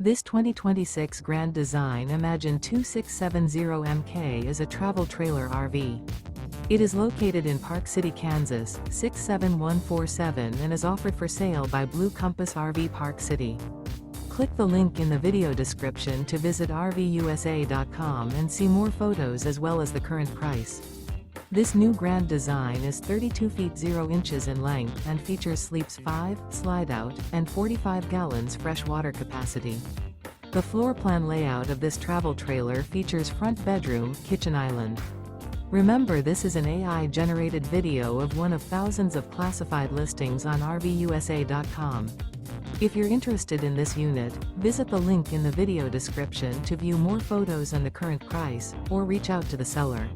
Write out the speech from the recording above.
This 2026 Grand Design Imagine 2670MK is a travel trailer RV. It is located in Park City, Kansas, 67147 and is offered for sale by Blue Compass RV Park City. Click the link in the video description to visit RVUSA.com and see more photos as well as the current price. This new Grand Design is 32 feet 0 inches in length and features sleeps 5, Slideout, and 45 gallons fresh water capacity. The floor plan layout of this travel trailer features front bedroom, kitchen island. Remember, this is an AI-generated video of one of thousands of classified listings on RVUSA.com. If you're interested in this unit, visit the link in the video description to view more photos and the current price, or reach out to the seller.